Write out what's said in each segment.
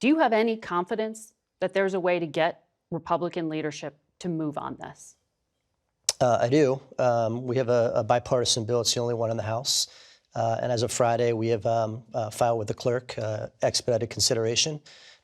Do you have any confidence that there's a way to get Republican leadership to move on this? I do. We have a bipartisan bill. It's the only one in the House. And as of Friday, we have filed with the clerk expedited consideration.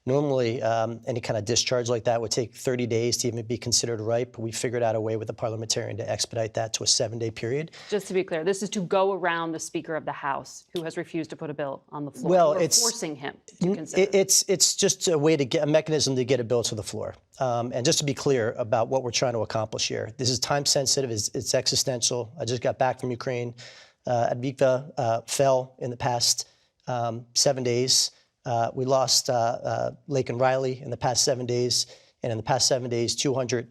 Normally, any kind of discharge like that would take 30 days to even be considered ripe. We figured out a way with the parliamentarian to expedite that to a 7-day period. Just to be clear, this is to go around the Speaker of the House, who has refused to put a bill on the floor. Well, We're forcing him to consider. It's just a way to get a mechanism to get a bill to the floor. And just to be clear about what we're trying to accomplish here, this is time sensitive. It's existential. I just got back from Ukraine. Advika fell in the past 7 days. We lost Lake and Riley in the past 7 days. And in the past 7 days, 200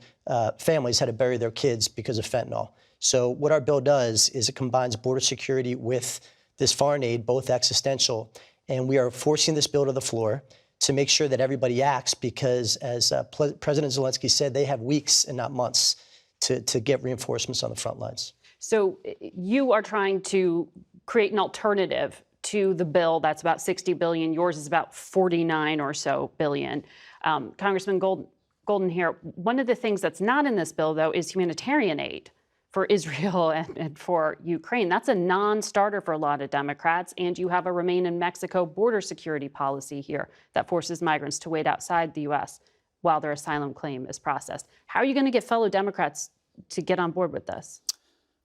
families had to bury their kids because of fentanyl. So what our bill does is it combines border security with this foreign aid, both existential. And we are forcing this bill to the floor to make sure that everybody acts because, as President Zelensky said, they have weeks and not months to get reinforcements on the front lines. So you are trying to create an alternative to the bill that's about $60 billion. Yours is about $49 or so billion. Congressman Golden here, one of the things that's not in this bill, though, is humanitarian aid for Israel and for Ukraine. That's a non-starter for a lot of Democrats. And you have a Remain in Mexico border security policy here that forces migrants to wait outside the U.S. while their asylum claim is processed. How are you going to get fellow Democrats to get on board with this?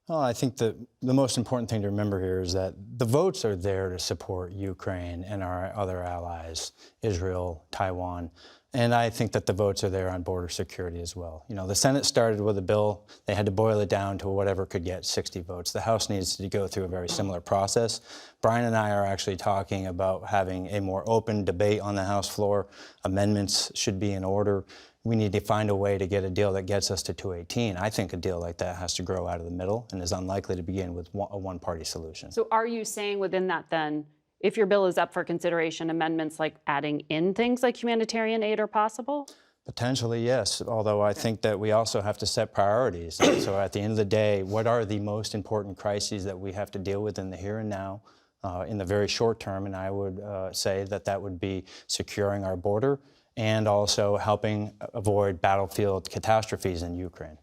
Well, I think the most important thing to remember here is that the votes are there to support Ukraine and our other allies, Israel, Taiwan. And I think that the votes are there on border security as well. You know, the Senate started with a bill. They had to boil it down to whatever could get 60 votes. The House needs to go through a very similar process. Brian and I are actually talking about having a more open debate on the House floor. Amendments should be in order. We need to find a way to get a deal that gets us to 218. I think a deal like that has to grow out of the middle and is unlikely to begin with a one-party solution. So are you saying within that then, if your bill is up for consideration, amendments like adding in things like humanitarian aid are possible? Potentially, yes, although I think that we also have to set priorities. And so at the end of the day, what are the most important crises that we have to deal with in the here and now, in the very short term? And I would say that that would be securing our border and also helping avoid battlefield catastrophes in Ukraine.